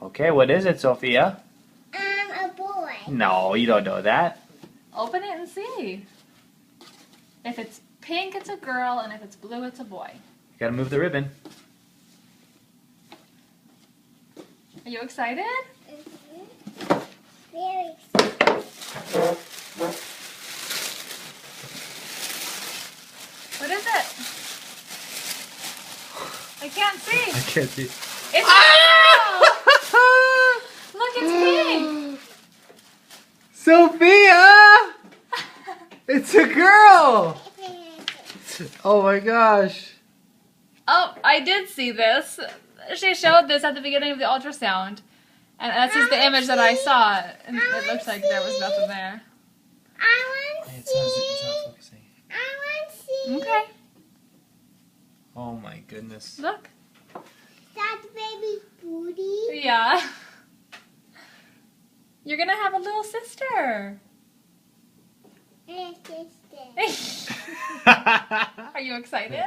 Okay, what is it, Sophia? A boy. No, you don't know that. Open it and see. If it's pink, it's a girl, and if it's blue, it's a boy. You gotta move the ribbon. Are you excited? Very excited. What is it? I can't see. I can't see. It's a girl! Look, it's pink! Sophia! It's a girl! Oh my gosh. Oh, I did see this. She showed this at the beginning of the ultrasound. And that's just the image that I saw. And it looked like there was nothing there. I want to It's not see. focusing. I want to see. Okay, Oh my goodness. look. That baby's booty. Yeah. You're gonna have a little sister. And a sister. Are you excited?